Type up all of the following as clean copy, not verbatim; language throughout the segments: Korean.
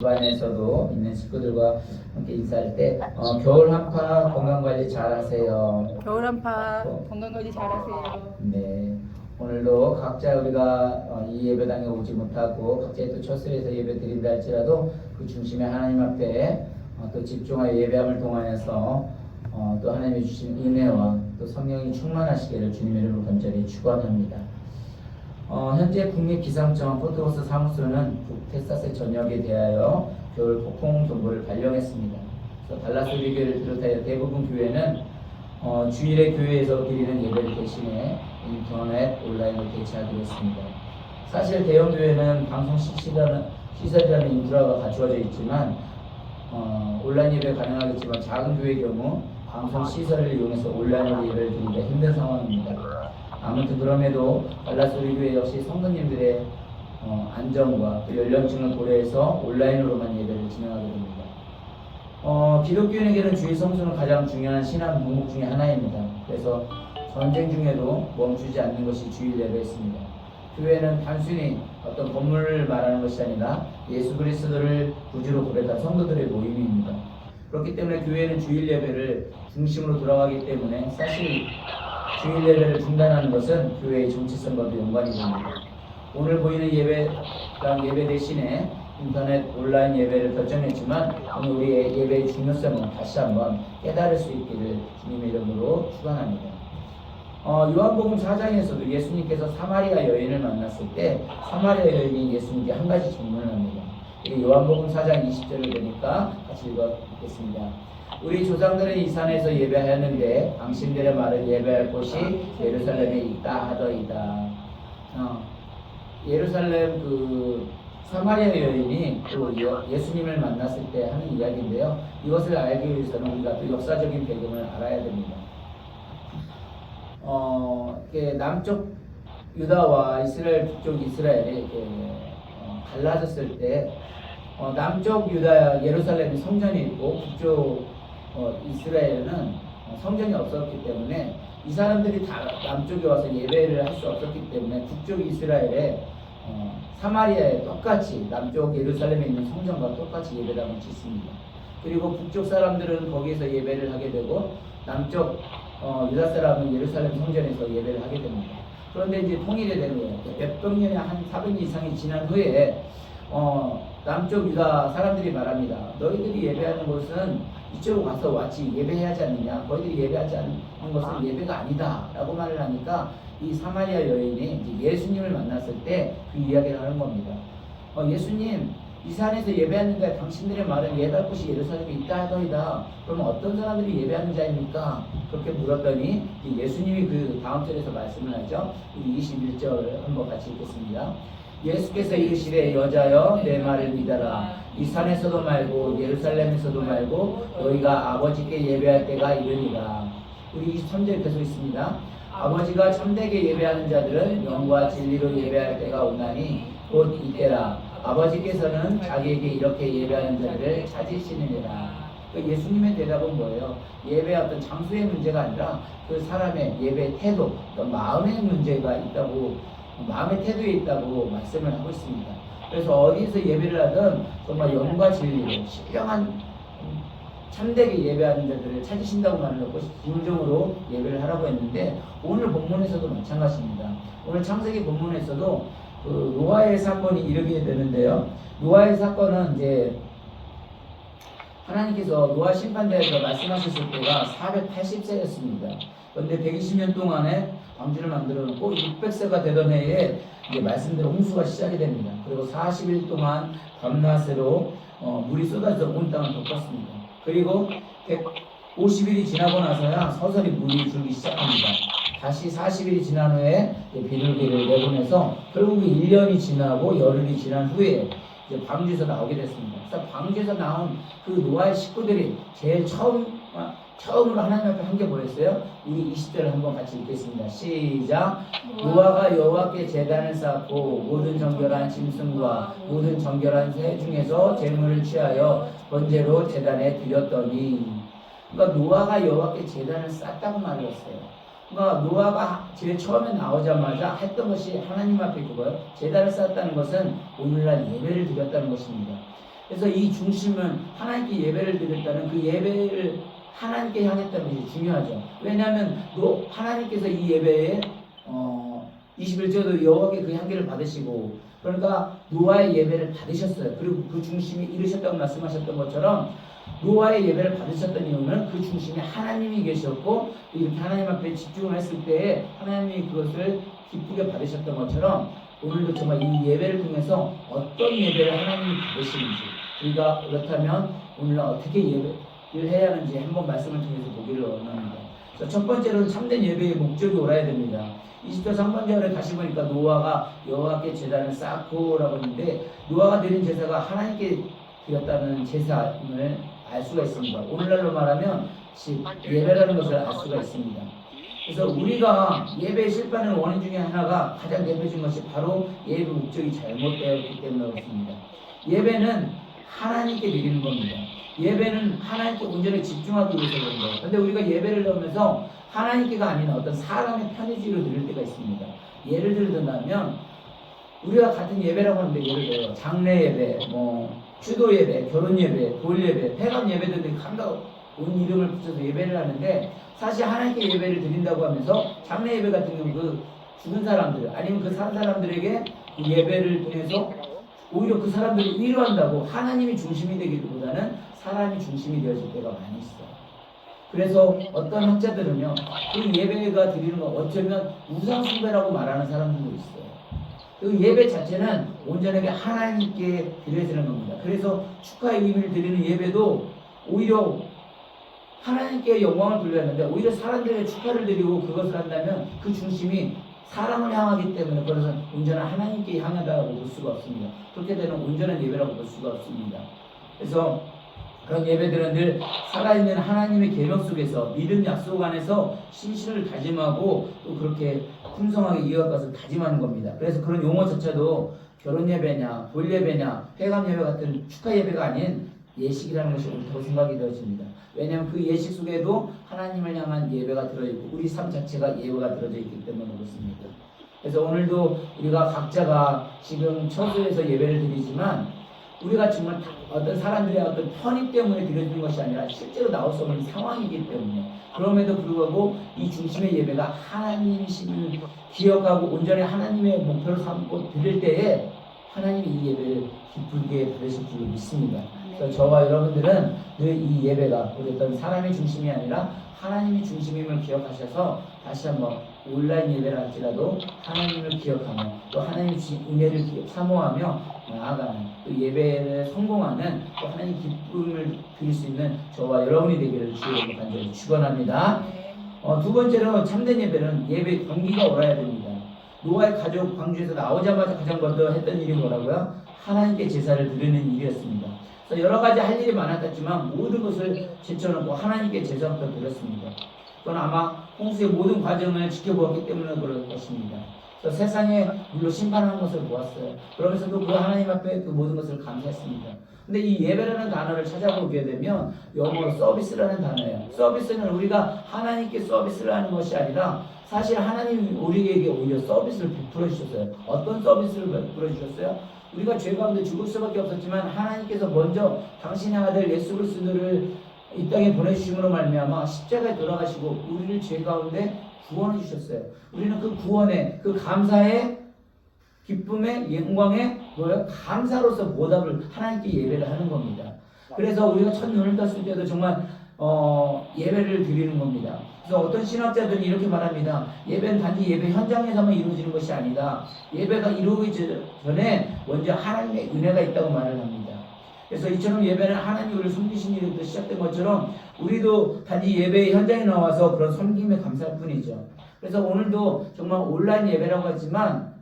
집안에서도 있는 식구들과 함께 인사할 때 겨울 한파 건강관리 잘하세요. 겨울 한파 건강관리 잘하세요. 네, 오늘도 각자 우리가 이 예배당에 오지 못하고 각자의 또 처소에서 예배 드린다 할지라도 그 중심에 하나님 앞에 또 집중하여 예배함을 통하여서 또 하나님이 주신 은혜와 또 성령이 충만하시기를 주님의 이름으로 간절히 축원합니다. 현재 국립기상청 포트로스 사무소는 북텍사스 전역에 대하여 겨울 폭풍 경보를 발령했습니다. 그래서 달라스 우리 교회를 비롯하여 대부분 교회는 주일에 교회에서 드리는 예배를 대신해 인터넷 온라인으로 대체하기로 했습니다. 사실 대형 교회는 방송 시설이라는 인프라가 갖추어져 있지만 온라인 예배 가능하겠지만 작은 교회의 경우 방송 시설을 이용해서 온라인으로 예배를 드리기가 힘든 상황입니다. 아무튼 그럼에도 달라스 우리 교회 역시 성도님들의 안전과 또 연령층을 고려해서 온라인으로만 예배를 진행하게 됩니다. 기독교인에게는 주일 성수는 가장 중요한 신앙 덕목 중에 하나입니다. 그래서 전쟁 중에도 멈추지 않는 것이 주일 예배였습니다. 교회는 단순히 어떤 건물을 말하는 것이 아니라 예수 그리스도를 구주로 고백한 성도들의 모임입니다. 그렇기 때문에 교회는 주일 예배를 중심으로 돌아가기 때문에 사실 주일 예배를 중단하는 것은 교회의 정체성과도 연관이 됩니다. 오늘 보이는 예배당 예배 대신에 인터넷 온라인 예배를 결정했지만 오늘 우리의 예배의 중요성을 다시 한번 깨달을 수 있기를 주님의 이름으로 축원합니다. 요한복음 4장에서도 예수님께서 사마리아 여인을 만났을 때 사마리아 여인이 예수님께 한 가지 질문을 합니다. 요한복음 4장 20절을 보니까 같이 읽어보겠습니다. 우리 조상들은 이 산에서 예배하였는데 당신들의 말을 예배할 곳이 예루살렘에 있다 하더이다. 예루살렘 그 사마리아 여인이 또 예수님을 만났을 때 하는 이야기인데요. 이것을 알기 위해서는 우리가 또 역사적인 배경을 알아야 됩니다. 남쪽 유다와 이스라엘, 북쪽 이스라엘이 이렇게 갈라졌을 때 남쪽 유다 예루살렘이 성전이 있고 북쪽 이스라엘은 성전이 없었기 때문에 이 사람들이 다 남쪽에 와서 예배를 할 수 없었기 때문에 북쪽 이스라엘에 사마리아에 똑같이 남쪽 예루살렘에 있는 성전과 똑같이 예배당을 짓습니다. 그리고 북쪽 사람들은 거기에서 예배를 하게 되고 남쪽 유다 사람은 예루살렘 성전에서 예배를 하게 됩니다. 그런데 이제 통일이 된 거예요. 몇백 년이 한 400년 이상이 지난 후에 남쪽 유다 사람들이 말합니다. 너희들이 예배하는 곳은 이쪽으로 가서 왔지 예배해야 하지 않느냐. 너희들이 예배하지 않는 것은 예배가 아니다 라고 말을 하니까 이 사마리아 여인이 이제 예수님을 만났을 때 그 이야기를 하는 겁니다. 예수님 이 산에서 예배하는데 당신들의 말은 예배할 곳이 예루살렘에 있다 하더이다. 그러면 어떤 사람들이 예배하는 자입니까? 그렇게 물었더니 예수님이 그 다음 절에서 말씀을 하죠. 우리 21절을 한번 같이 읽겠습니다. 예수께서 이르시되 여자여 내 말을 믿어라. 이 산에서도 말고 예루살렘에서도 말고 너희가 아버지께 예배할 때가 이르니라. 우리 23절 계속 있습니다. 아버지가 참되게 예배하는 자들은 영과 진리로 예배할 때가 오나니 곧 이때라. 아버지께서는 자기에게 이렇게 예배하는 자들을 찾으시느니라. 예수님의 대답은 뭐예요? 예배의 어떤 장소의 문제가 아니라 그 사람의 예배 태도, 마음의 문제가 있다고, 마음의 태도에 있다고 말씀을 하고 있습니다. 그래서 어디서 예배를 하든 정말 영과 진리로 신령한 참되게 예배하는 자들을 찾으신다고 말을 하고 진정으로 예배를 하라고 했는데 오늘 본문에서도 마찬가지입니다. 오늘 창세기 본문에서도 그 노아의 사건이 일어나게 되는데요. 노아의 사건은 이제 하나님께서 노아 심판대에서 말씀하셨을 때가 480세였습니다. 그런데 120년 동안에 방주를 만들어 놓고 600세가 되던 해에 이제 말씀대로 홍수가 시작이 됩니다. 그리고 40일 동안 밤낮으로 물이 쏟아져 온 땅을 덮었습니다. 그리고 150일이 지나고 나서야 서서히 물이 줄기 시작합니다. 다시 40일이 지난 후에 비둘기를 내보내서 결국 1년이 지나고 열흘이 지난 후에 이제 방주에서 나오게 됐습니다. 그래서 방주에서 나온 그 노아의 식구들이 제일 처음으로 하나님 앞에 한 게 뭐였어요? 우리 20절을 한번 같이 읽겠습니다. 시작. 노아가 여호와께 제단을 쌓고 모든 정결한 짐승과 모든 정결한 새 중에서 제물을 취하여 번제로 제단에 드렸더니, 그러니까 노아가 여호와께 제단을 쌓았다고 말을 했어요. 그러니까 노아가 제일 처음에 나오자마자 했던 것이 하나님 앞에 그거예요. 제단을 쌓았다는 것은 오늘날 예배를 드렸다는 것입니다. 그래서 이 중심은 하나님께 예배를 드렸다는 그 예배를 하나님께 향했다는 것이 중요하죠. 왜냐하면 하나님께서 이 예배에 21절도 여호와께 그 향기를 받으시고, 그러니까 노아의 예배를 받으셨어요. 그리고 그 중심이 이루셨다고 말씀하셨던 것처럼 노아의 예배를 받으셨던 이유는 그 중심에 하나님이 계셨고, 이렇게 하나님 앞에 집중을 했을 때에 하나님이 그것을 기쁘게 받으셨던 것처럼 오늘도 정말 이 예배를 통해서 어떤 예배를 하나님이 받으시는지, 우리가 그렇다면 오늘 어떻게 예배를 해야 하는지 한번 말씀을 통해서 보기를 원합니다. 첫 번째로는 참된 예배의 목적이 옳아야 됩니다. 20절 3번절에 다시 보니까 노아가 여호와께 제단을 쌓고라고 했는데, 노아가 드린 제사가 하나님께 드렸다는 제사임을 알 수가 있습니다. 오늘날로 말하면 예배라는 것을 알 수가 있습니다. 그래서 우리가 예배에 실패하는 원인 중에 하나가, 가장 대표적인 것이 바로 예배 목적이 잘못되었기 때문에 그렇습니다. 예배는 하나님께 드리는 겁니다. 예배는 하나님께 온전히 집중하기 위해서 그런 거예요. 그런데 우리가 예배를 넣으면서 하나님께가 아닌 어떤 사람의 편의지로 드릴 때가 있습니다. 예를 들면 우리가 같은 예배라고 하는데, 예를 들어 장례 예배, 추도 예배, 결혼 예배, 돌 예배, 폐감 예배들이 각각 온 이름을 붙여서 예배를 하는데, 사실 하나님께 예배를 드린다고 하면서 장례 예배 같은 경우 그 죽은 사람들 아니면 그 산 사람들에게 그 예배를 통해서 오히려 그 사람들을 위로한다고 하나님이 중심이 되기보다는 사람이 중심이 되어질 때가 많이 있어요. 그래서 어떤 학자들은요, 그 예배가 드리는 거 어쩌면 우상숭배라고 말하는 사람들도 있어요. 그 예배 자체는 온전하게 하나님께 드려지는 겁니다. 그래서 축하의 의미를 드리는 예배도 오히려 하나님께 영광을 돌렸는데, 오히려 사람들에게 축하를 드리고 그것을 한다면 그 중심이 사람을 향하기 때문에 그것은 온전한 하나님께 향하다고 볼 수가 없습니다. 그렇게 되는 온전한 예배라고 볼 수가 없습니다. 그래서 그런 예배들은 늘 살아있는 하나님의 계명 속에서 믿음 약속 안에서 신실을 다짐하고 또 그렇게 풍성하게 이어갈 것을 다짐하는 겁니다. 그래서 그런 용어 자체도 결혼 예배냐, 돌 예배냐, 회감 예배 같은 축하 예배가 아닌 예식이라는 것이 옳다고 생각이 되어집니다. 왜냐하면 그 예식 속에도 하나님을 향한 예배가 들어있고 우리 삶 자체가 예배가 들어져 있기 때문에 그렇습니다. 그래서 오늘도 우리가 각자가 지금 처소에서 예배를 드리지만, 우리가 정말 어떤 사람들의 어떤 편의 때문에 드려지는 것이 아니라 실제로 나올 수 없는 상황이기 때문에, 그럼에도 불구하고 이 중심의 예배가 하나님이심을 기억하고 온전히 하나님의 목표를 삼고 드릴 때에 하나님이 이 예배를 기쁘게 받으실 줄 믿습니다. 그래서 저와 여러분들은 늘 이 예배가 우리 어떤 사람의 중심이 아니라 하나님이 중심임을 기억하셔서 다시 한번 온라인 예배를 할지라도 하나님을 기억하며 또 하나님의 은혜를 사모하며 나아가는, 또 예배를 성공하는, 또 하나님 기쁨을 드릴 수 있는 저와 여러분이 되기를 주의 간절히 축원합니다. 두 번째로 참된 예배는 예배 경기가 옳아야 됩니다. 노아의 가족 광주에서 나오자마자 가장 먼저 했던 일이 뭐라고요? 하나님께 제사를 드리는 일이었습니다. 그래서 여러 가지 할 일이 많았지만 모든 것을 제쳐놓고 하나님께 제사부터 드렸습니다. 그건 아마 홍수의 모든 과정을 지켜보았기 때문에 그럴 것입니다. 그래서 세상에 물로 심판하는 것을 보았어요. 그러면서도 그 하나님 앞에 그 모든 것을 감사했습니다. 근데 이 예배라는 단어를 찾아보게 되면 영어로 서비스라는 단어예요. 서비스는 우리가 하나님께 서비스를 하는 것이 아니라 사실 하나님이 우리에게 오히려 서비스를 베풀어 주셨어요. 어떤 서비스를 베풀어 주셨어요? 우리가 죄 가운데 죽을 수밖에 없었지만 하나님께서 먼저 당신의 아들 예수 그리스도를 이 땅에 보내주심으로 말미암아 십자가에 돌아가시고 우리를 죄 가운데 구원해 주셨어요. 우리는 그 구원에, 그 감사의 기쁨의 영광의 감사로서 보답을 하나님께 예배를 하는 겁니다. 그래서 우리가 첫 눈을 떴을 때도 정말 예배를 드리는 겁니다. 그래서 어떤 신학자들이 이렇게 말합니다. 예배는 단지 예배 현장에서만 이루어지는 것이 아니다. 예배가 이루어지기 전에 먼저 하나님의 은혜가 있다고 말을 합니다. 그래서 이처럼 예배는 하나님이 우리를 섬기신 일부터 시작된 것처럼 우리도 단지 예배의 현장에 나와서 그런 섬김에 감사할 뿐이죠. 그래서 오늘도 정말 온라인 예배라고 하지만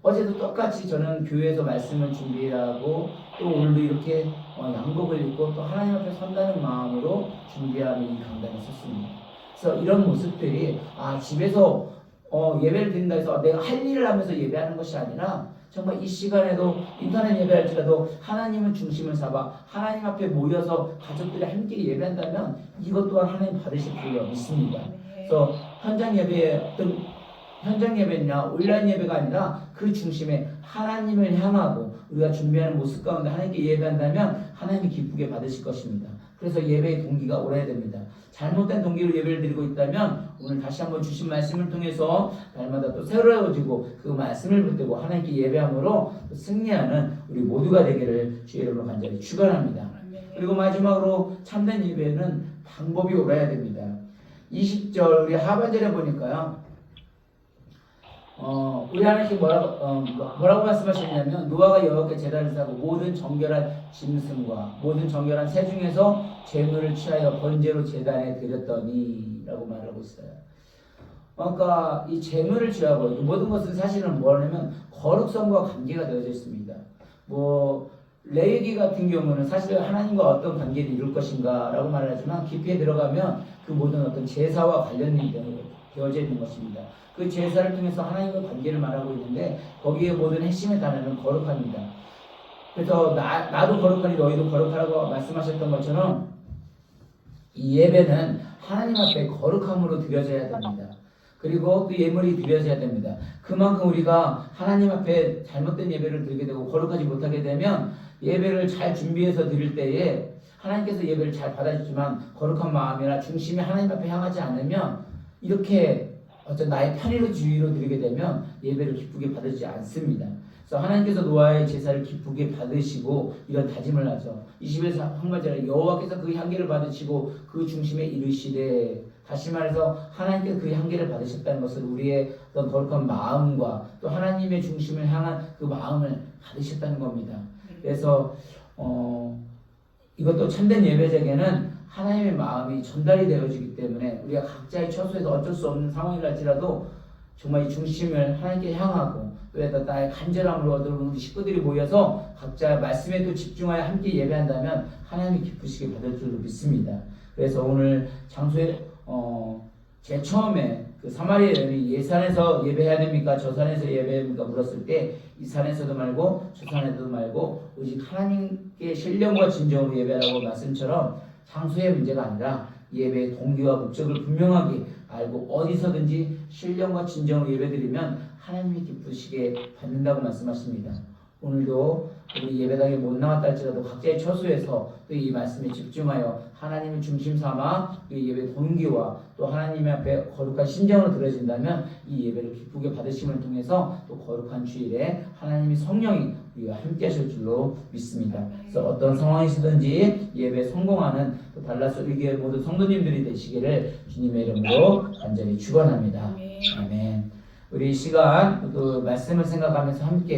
어제도 똑같이 저는 교회에서 말씀을 준비하고 또 오늘도 이렇게 양복을 입고 또 하나님 앞에 선다는 마음으로 준비하는 이 강단에 섰습니다. 그래서 이런 모습들이 집에서 예배를 드린다 해서 내가 할 일을 하면서 예배하는 것이 아니라 정말 이 시간에도 인터넷 예배할지라도 하나님을 중심을 삼아 하나님 앞에 모여서 가족들이 함께 예배한다면 이것 또한 하나님 받으실 줄로 믿습니다. 그래서 현장 예배냐 온라인 예배가 아니라 그 중심에 하나님을 향하고 우리가 준비하는 모습 가운데 하나님께 예배한다면 하나님이 기쁘게 받으실 것입니다. 그래서 예배의 동기가 오래야 됩니다. 잘못된 동기로 예배를 드리고 있다면 오늘 다시 한번 주신 말씀을 통해서 날마다 또 새로워지고 그 말씀을 붙들고 하나님께 예배함으로 또 승리하는 우리 모두가 되기를 주의 이름으로 간절히 축원합니다. 그리고 마지막으로 참된 예배는 방법이 옳아야 됩니다. 20절 우리 하반절에 보니까요. 우리 하나님께 뭐라고 말씀하셨냐면 노아가 여호와께 제단을 쌓고 모든 정결한 짐승과 모든 정결한 새 중에서 제물을 취하여 번제로 제단에 드렸더니 라고 말하고 있어요. 그러니까 이 제물을 취하고 이 모든 것은 사실은 뭐냐면 거룩성과 관계가 되어져 있습니다. 레위기 같은 경우는 사실 하나님과 어떤 관계를 이룰 것인가 라고 말하지만 깊이 들어가면 그 모든 어떤 제사와 관련이 되어져 있는 것입니다. 그 제사를 통해서 하나님과 관계를 말하고 있는데 거기에 모든 핵심의 단어는 거룩합니다. 그래서 나도 거룩하니 너희도 거룩하라고 말씀하셨던 것처럼 이 예배는 하나님 앞에 거룩함으로 드려져야 됩니다. 그리고 그 예물이 드려져야 됩니다. 그만큼 우리가 하나님 앞에 잘못된 예배를 드리게 되고 거룩하지 못하게 되면 예배를 잘 준비해서 드릴 때에 하나님께서 예배를 잘 받아주지만 거룩한 마음이나 중심이 하나님 앞에 향하지 않으면 이렇게 어떤 나의 편의주의로 드리게 되면 예배를 기쁘게 받지 않습니다. 그래서 하나님께서 노아의 제사를 기쁘게 받으시고 이런 다짐을 하죠. 21절 한마디로 여호와께서 그 향기를 받으시고 그 중심에 이르시되, 다시 말해서 하나님께서 그 향기를 받으셨다는 것은 우리의 어떤 거룩한 마음과 또 하나님의 중심을 향한 그 마음을 받으셨다는 겁니다. 그래서 이것도 참된 예배자에게는 하나님의 마음이 전달이 되어지기 때문에 우리가 각자의 처소에서 어쩔 수 없는 상황이랄지라도 정말 이 중심을 하나님께 향하고 또 나의 간절함으로 얻어오는 우리 식구들이 모여서 각자 말씀에 또 집중하여 함께 예배한다면 하나님이 기쁘시게 받을 줄로 믿습니다. 그래서 오늘 장소에 제일 처음에 그 사마리아 여인이 예산에서 예배해야 됩니까? 저 산에서 예배해야 됩니까? 물었을 때 이 산에서도 말고 저 산에서도 말고 오직 하나님께 신령과 진정으로 예배하라고 말씀처럼 장소의 문제가 아니라 예배의 동기와 목적을 분명하게 알고 어디서든지 신령과 진정으로 예배드리면 하나님이 기쁘시게 받는다고 말씀하십니다. 오늘도 우리 예배당에 못 나왔다 할지라도 각자의 처소에서 또 이 말씀에 집중하여 하나님을 중심 삼아 이 예배 동기와 또 하나님 앞에 거룩한 심정으로 드려진다면 이 예배를 기쁘게 받으심을 통해서 또 거룩한 주일에 하나님의 성령이 우리와 함께 하실 줄로 믿습니다. 그래서 어떤 상황이시든지 예배에 성공하는 또 달라스 의교회 모든 성도님들이 되시기를 주님의 이름으로 간절히 축원합니다. 아멘. 우리 이 시간 그 말씀을 생각하면서 함께